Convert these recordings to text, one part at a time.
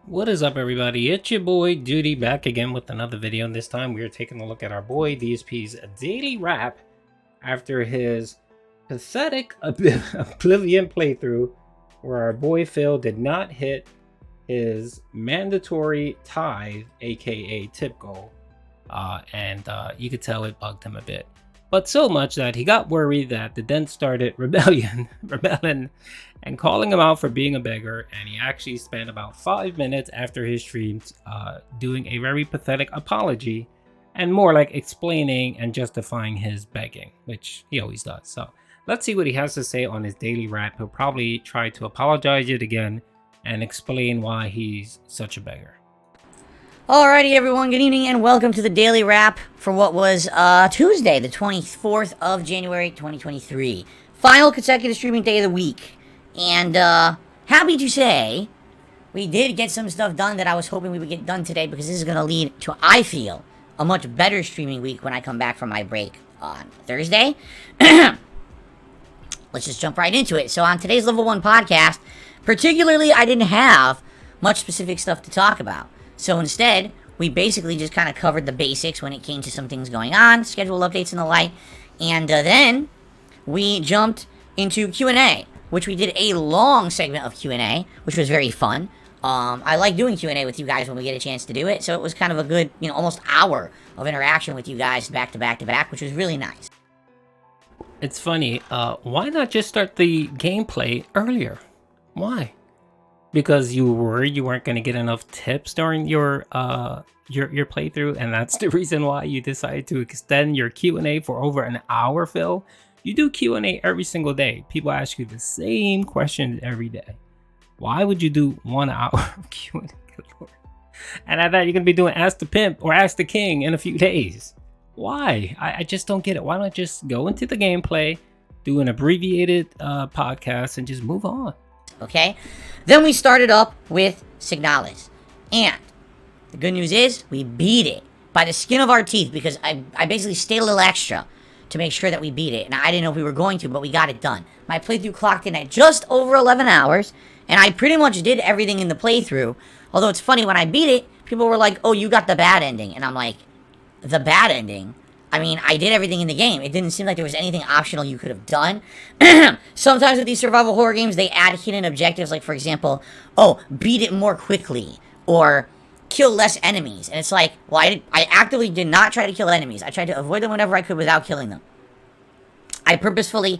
What is up, everybody? It's your boy Duty back again with another video, and this time we are taking a look at our boy DSP's daily wrap after his pathetic Oblivion playthrough, where our boy Phil did not hit his mandatory tithe, aka tip goal, and you could tell it bugged him a bit. But so much that he got worried that the Dent started rebelling, and calling him out for being a beggar. And he actually spent about 5 minutes after his streams doing a very pathetic apology and more like explaining and justifying his begging, which he always does. So let's see what he has to say on his daily rap. He'll probably try to apologize yet again and explain why he's such a beggar. Alrighty everyone, good evening and welcome to the Daily Wrap for what was Tuesday, the 24th of January, 2023. Final consecutive streaming day of the week. And happy to say, we did get some stuff done that I was hoping we would get done today, because this is going to lead to, I feel, a much better streaming week when I come back from my break on Thursday. Let's just jump right into it. So on today's Level 1 podcast, particularly I didn't have much specific stuff to talk about. So instead, we basically just kind of covered the basics when it came to some things going on, schedule updates and the like, and then we jumped into Q&A, which we did a long segment of Q&A, which was very fun. I like doing Q&A with you guys when we get a chance to do it, so it was kind of a good, almost hour of interaction with you guys back to back to back, which was really nice. It's funny, why not just start the gameplay earlier? Why? Because you were worried you weren't going to get enough tips during your playthrough, and that's the reason why you decided to extend your Q&A for over an hour, Phil. You do Q&A every single day. People ask you the same questions every day. Why would you do 1 hour of Q&A? And I thought you're going to be doing Ask the Pimp or Ask the King in a few days. Why? I just don't get it. Why not just go into the gameplay, do an abbreviated podcast, and just move on? Okay? Then we started up with Signalis. And the good news is, we beat it by the skin of our teeth, because I basically stayed a little extra to make sure that we beat it. And I didn't know if we were going to, but we got it done. My playthrough clocked in at just over 11 hours, and I pretty much did everything in the playthrough. Although it's funny, when I beat it, people were like, oh, you got the bad ending. And I'm like, the bad ending? I mean, I did everything in the game. It didn't seem like there was anything optional you could have done. Sometimes with these survival horror games, they add hidden objectives, like, for example, oh, beat it more quickly, or kill less enemies. And it's like, well, I actively did not try to kill enemies. I tried to avoid them whenever I could without killing them. I purposefully,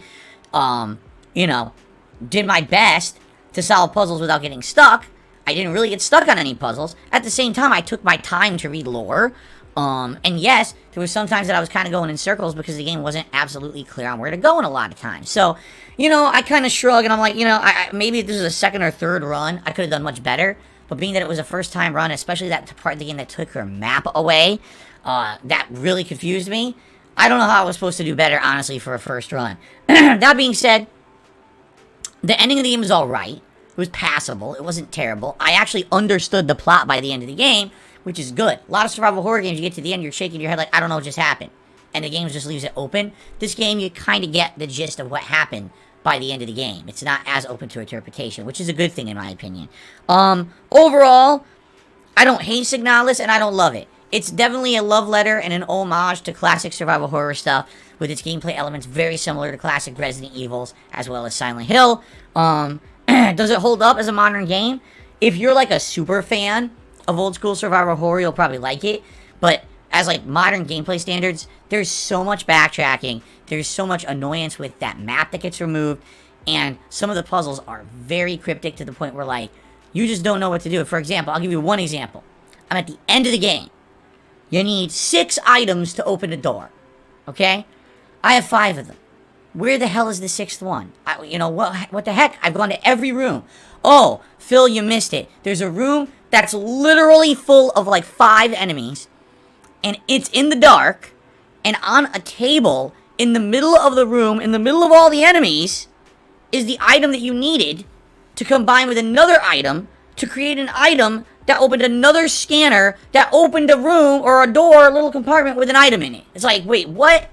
did my best to solve puzzles without getting stuck. I didn't really get stuck on any puzzles. At the same time, I took my time to read lore. And yes, there was some times that I was kind of going in circles because the game wasn't absolutely clear on where to go in a lot of times. So, I kind of shrug and I'm like, maybe if this is a second or third run, I could have done much better. But being that it was a first time run, especially that part of the game that took her map away, that really confused me. I don't know how I was supposed to do better, honestly, for a first run. That being said, the ending of the game was alright. It was passable. It wasn't terrible. I actually understood the plot by the end of the game, which is good. A lot of survival horror games, you get to the end, you're shaking your head like, I don't know what just happened. And the game just leaves it open. This game, you kind of get the gist of what happened by the end of the game. It's not as open to interpretation, which is a good thing in my opinion. Overall, I don't hate Signalis and I don't love it. It's definitely a love letter and an homage to classic survival horror stuff, with its gameplay elements very similar to classic Resident Evils, as well as Silent Hill. Does it hold up as a modern game? If you're like a super fan of old school survival horror, you'll probably like it. But as like modern gameplay standards, there's so much backtracking, there's so much annoyance with that map that gets removed, and some of the puzzles are very cryptic to the point where, like, you just don't know what to do. For example, I'll give you one example. I'm at the end of the game. You need 6 items to open a door. Okay? I have 5 of them. Where the hell is the 6th one? What the heck? I've gone to every room. Oh, Phil, you missed it. There's a room that's literally full of like 5 enemies, and it's in the dark, and on a table in the middle of the room, in the middle of all the enemies, is the item that you needed to combine with another item to create an item that opened another scanner that opened a room or a door, a little compartment with an item in it. It's like, wait, what?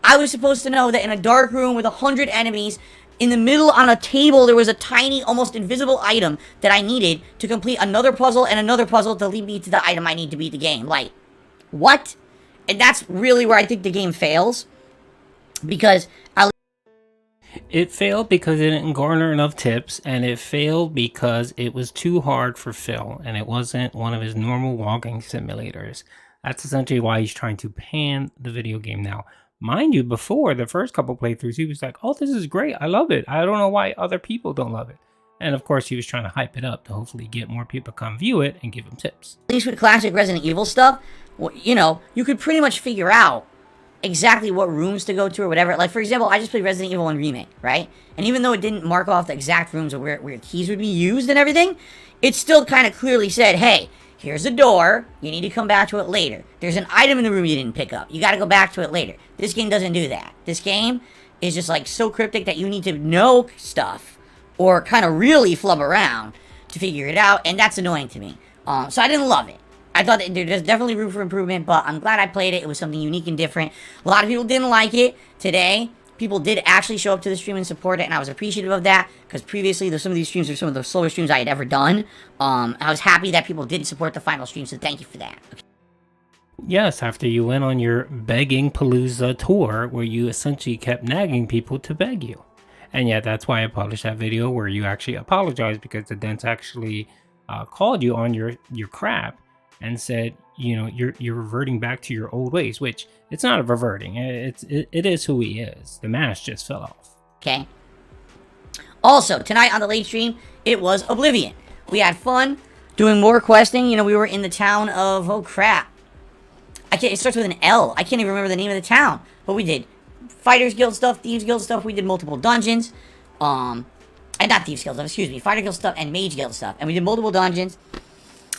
I was supposed to know that in a dark room with 100 enemies, In the middle on a table, there was a tiny, almost invisible item that I needed to complete another puzzle and another puzzle to lead me to the item I need to beat the game. Like, what? And that's really where I think the game fails. Because it failed because it didn't garner enough tips, and it failed because it was too hard for Phil, and it wasn't one of his normal walking simulators. That's essentially why he's trying to pan the video game now. Mind you, before the first couple playthroughs, he was like, oh, this is great. I love it. I don't know why other people don't love it. And of course, he was trying to hype it up to hopefully get more people to come view it and give him tips. At least with classic Resident Evil stuff, well, you know, you could pretty much figure out exactly what rooms to go to or whatever. Like, for example, I just played Resident Evil 1 Remake, right? And even though it didn't mark off the exact rooms of where keys would be used and everything, it still kind of clearly said, hey, here's a door. You need to come back to it later. There's an item in the room you didn't pick up. You got to go back to it later. This game doesn't do that. This game is just, like, so cryptic that you need to know stuff or kind of really flub around to figure it out, and that's annoying to me. So I didn't love it. I thought that there's definitely room for improvement, but I'm glad I played it. It was something unique and different. A lot of people didn't like it. Today, people did actually show up to the stream and support it, and I was appreciative of that, because previously, some of these streams were some of the slower streams I had ever done. I was happy that people did support the final stream, so thank you for that. Okay. Yes, after you went on your begging Palooza tour, where you essentially kept nagging people to beg you. And yeah, that's why I published that video where you actually apologized, because the dents actually called you on your crap and said, you know, you're reverting back to your old ways, which it's not a reverting. It is who he is. The mask just fell off. Okay. Also, tonight on the late stream, it was Oblivion. We had fun doing more questing. You know, we were in the town of, oh crap. It starts with an L. I can't even remember the name of the town. But we did Fighters Guild stuff, Thieves Guild stuff. We did multiple dungeons. And not Thieves Guild stuff, excuse me. Fighter Guild stuff and Mage Guild stuff. And we did multiple dungeons.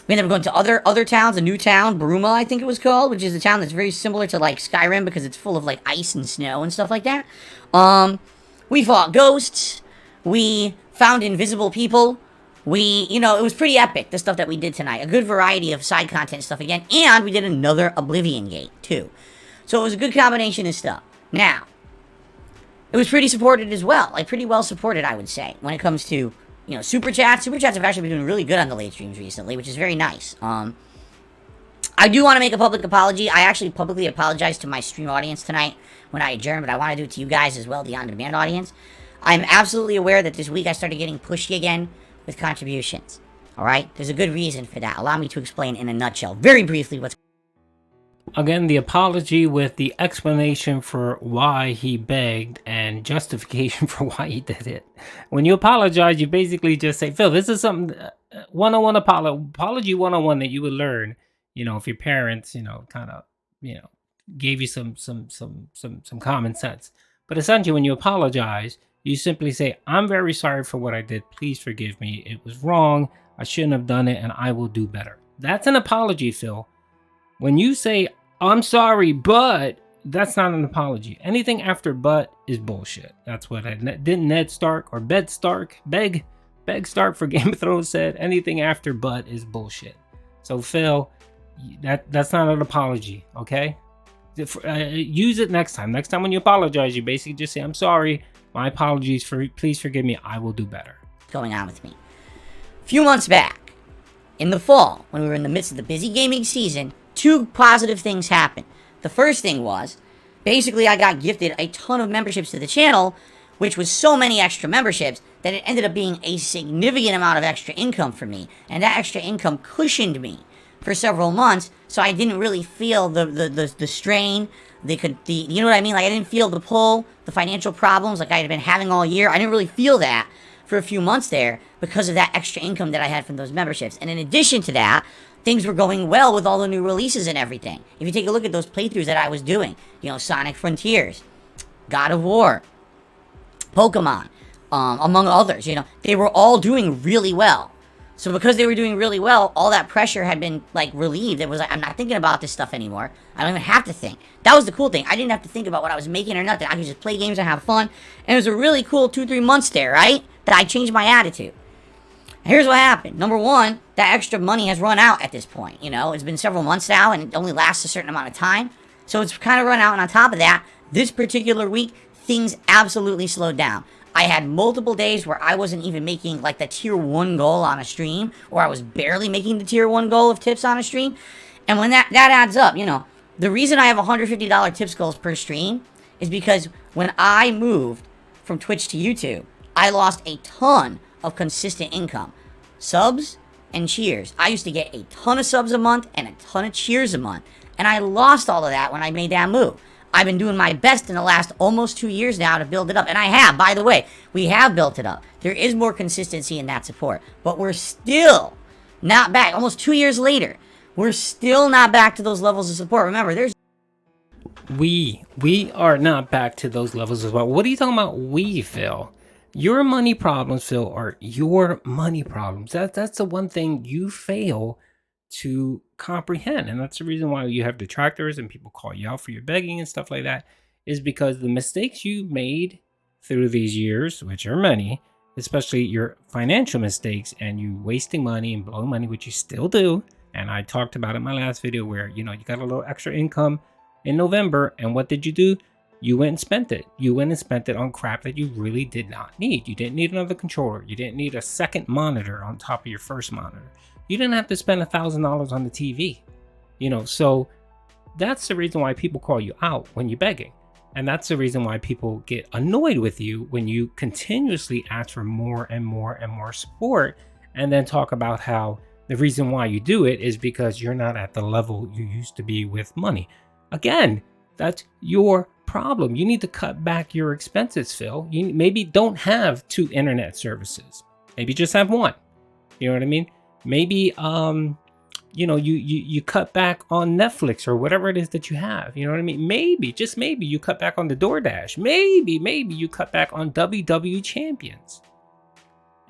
We ended up going to other towns, a new town, Bruma, I think it was called, which is a town that's very similar to, like, Skyrim because it's full of, like, ice and snow and stuff like that. We fought ghosts. We found invisible people. You know, it was pretty epic, the stuff that we did tonight. A good variety of side content stuff again. And we did another Oblivion gate, too. So it was a good combination of stuff. Now, it was pretty supported as well. Like, pretty well supported, I would say, when it comes to, you know, Super Chats. Super Chats have actually been doing really good on the late streams recently, which is very nice. I do want to make a public apology. I actually publicly apologized to my stream audience tonight when I adjourned, but I want to do it to you guys as well, the on-demand audience. I'm absolutely aware that this week I started getting pushy again with contributions. Alright? There's a good reason for that. Allow me to explain in a nutshell, very briefly, what's... Again, the apology with the explanation for why he begged and justification for why he did it. When you apologize, you basically just say, Phil, this is something, one-on-one apology one-on-one that you would learn, you know, if your parents, you know, kind of, you know, gave you some common sense. But essentially, when you apologize, you simply say, I'm very sorry for what I did. Please forgive me. It was wrong. I shouldn't have done it, and I will do better. That's an apology, Phil. When you say, I'm sorry, but, that's not an apology. Anything after but is bullshit. That's what didn't Ned Stark or Bed Stark, Beg Stark for Game of Thrones said, anything after but is bullshit. So Phil, that's not an apology, okay? Use it next time. Next time when you apologize, you basically just say, I'm sorry. My apologies, please forgive me. I will do better. Going on with me. A few months back, in the fall, when we were in the midst of the busy gaming season, two positive things happened. The first thing was, basically I got gifted a ton of memberships to the channel, which was so many extra memberships that it ended up being a significant amount of extra income for me. And that extra income cushioned me for several months, so I didn't really feel the strain, you know what I mean? Like, I didn't feel the pull, the financial problems like I had been having all year. I didn't really feel that for a few months there because of that extra income that I had from those memberships. And in addition to that, things were going well with all the new releases and everything. If you take a look at those playthroughs that I was doing, you know, Sonic Frontiers, God of War, Pokemon, among others, you know, they were all doing really well. So because they were doing really well, all that pressure had been, like, relieved. It was like, I'm not thinking about this stuff anymore. I don't even have to think. That was the cool thing. I didn't have to think about what I was making or nothing. I could just play games and have fun. And it was a really cool 2-3 months there, right? That I changed my attitude. Here's what happened. Number one, that extra money has run out at this point. You know, it's been several months now, and it only lasts a certain amount of time. So it's kind of run out. And on top of that, this particular week, things absolutely slowed down. I had multiple days where I wasn't even making like the tier 1 goal on a stream, or I was barely making the tier 1 goal of tips on a stream. And when that adds up, you know, the reason I have $150 tips goals per stream is because when I moved from Twitch to YouTube, I lost a ton of consistent income. Subs and cheers. I used to get a ton of subs a month and a ton of cheers a month. And I lost all of that when I made that move. I've been doing my best in the last almost 2 years now to build it up. And I have, by the way, we have built it up. There is more consistency in that support. But we're still not back. Almost 2 years later, we're still not back to those levels of support. Remember, there's... We are not back to those levels as well. What are you talking about, we, Phil? Your money problems, Phil, are your money problems. That's the one thing you fail to comprehend, and that's the reason why you have detractors and people call you out for your begging and stuff like that, is because the mistakes you made through these years, which are many, especially your financial mistakes and you wasting money and blowing money, which you still do. And I talked about it in my last video where, you know, you got a little extra income in November, and what did you do? You went and spent it. You went and spent it on crap that you really did not need. You didn't need another controller. You didn't need a second monitor on top of your first monitor. You didn't have to spend $1,000 on the TV, you know. So that's the reason why people call you out when you're begging, and that's the reason why people get annoyed with you when you continuously ask for more and more and more support, and then talk about how the reason why you do it is because you're not at the level you used to be with money. Again, that's your problem. You need to cut back your expenses, Phil. You maybe don't have 2 internet services. Maybe just have 1. You know what I mean? Maybe you know, you cut back on Netflix or whatever it is that you have. You know what I mean? Maybe, just maybe, you cut back on the DoorDash. Maybe you cut back on WWE Champions.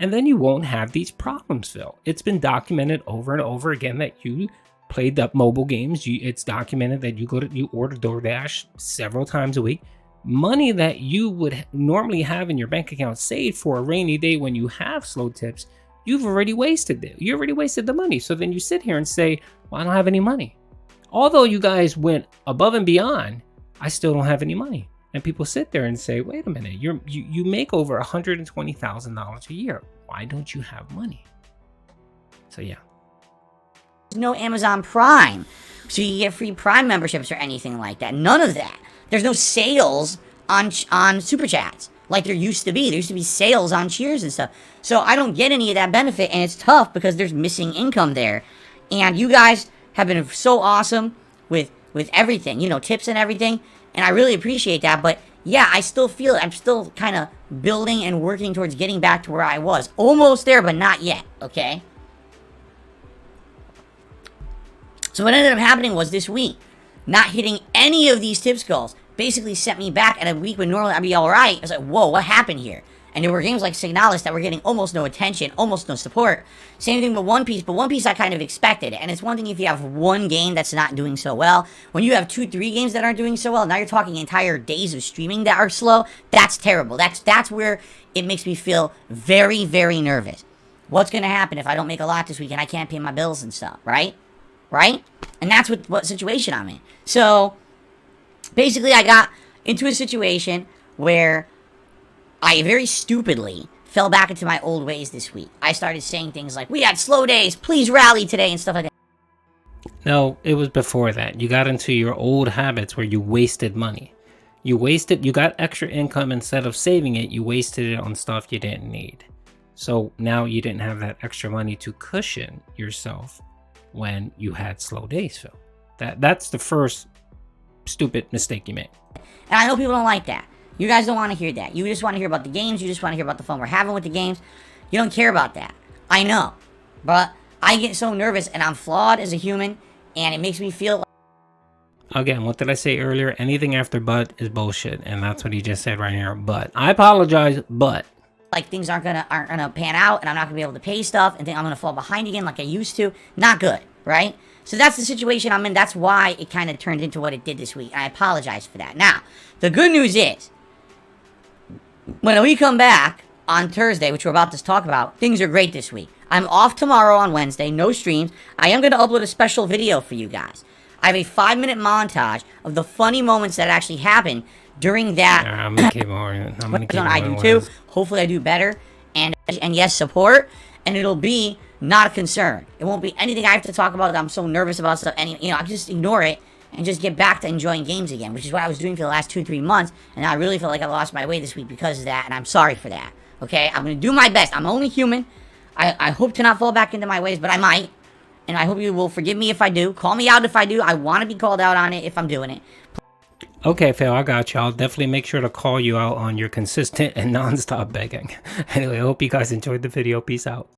And then you won't have these problems, Phil. It's been documented over and over again that you played up mobile games. It's documented that you order DoorDash several times a week. Money that you would normally have in your bank account saved for a rainy day when you have slow tips, you've already wasted it. You already wasted the money. So then you sit here and say, well, I don't have any money. Although you guys went above and beyond, I still don't have any money. And people sit there and say, wait a minute, you make over $120,000 a year. Why don't you have money? So yeah. There's no Amazon Prime, so you get free Prime memberships or anything like that. None of that. There's no sales on Super Chats like there used to be. There used to be sales on cheers and stuff. So I don't get any of that benefit, and it's tough because there's missing income there. And you guys have been so awesome with everything, you know, tips and everything, and I really appreciate that. But yeah, I still feel I'm still kind of building and working towards getting back to where I was. Almost there, but not yet, okay? So what ended up happening was this week, not hitting any of these tips goals basically set me back at a week when normally I'd be alright. I was like, whoa, what happened here? And there were games like Signalis that were getting almost no attention, almost no support. Same thing with One Piece, but One Piece I kind of expected. And it's one thing if you have one game that's not doing so well. When you have 2-3 games that aren't doing so well, now you're talking entire days of streaming that are slow. That's terrible. That's where it makes me feel very, very nervous. What's going to happen if I don't make a lot this week and I can't pay my bills and stuff, right? Right? And that's what situation I'm in. So, basically I got into a situation where I very stupidly fell back into my old ways this week. I started saying things like, we had slow days, please rally today, and stuff like that. No, it was before that. You got into your old habits where you wasted money. You got extra income, instead of saving it, you wasted it on stuff you didn't need. So now you didn't have that extra money to cushion yourself when you had slow days, Phil. That's the first stupid mistake you made. And I know people don't like that. You guys don't want to hear that. You just want to hear about the games. You just want to hear about the fun we're having with the games. You don't care about that. I know. But I get so nervous, and I'm flawed as a human, and it makes me feel like... Again, what did I say earlier? Anything after but is bullshit, and that's what he just said right here. But I apologize, but like things aren't gonna pan out, and I'm not gonna be able to pay stuff, and then I'm gonna fall behind again like I used to. Not good, right? So that's the situation I'm in. That's why it kind of turned into what it did this week. I apologize for that. Now, the good news is, when we come back on Thursday, which we're about to talk about, things are great this week. I'm off tomorrow on Wednesday, no streams. I am going to upload a special video for you guys. I have a 5-minute montage of the funny moments that actually happened during that. I'm gonna keep on. I'm gonna keep on. I do too. Hopefully I do better. And yes, support. And it'll be not a concern. It won't be anything I have to talk about that I'm so nervous about stuff. I just ignore it and just get back to enjoying games again, which is what I was doing for the last 2-3 months. And I really feel like I lost my way this week because of that. And I'm sorry for that. Okay? I'm going to do my best. I'm only human. I hope to not fall back into my ways, but I might. And I hope you will forgive me if I do. Call me out if I do. I want to be called out on it if I'm doing it. Okay, Phil, I got you. I'll definitely make sure to call you out on your consistent and non-stop begging. Anyway, I hope you guys enjoyed the video. Peace out.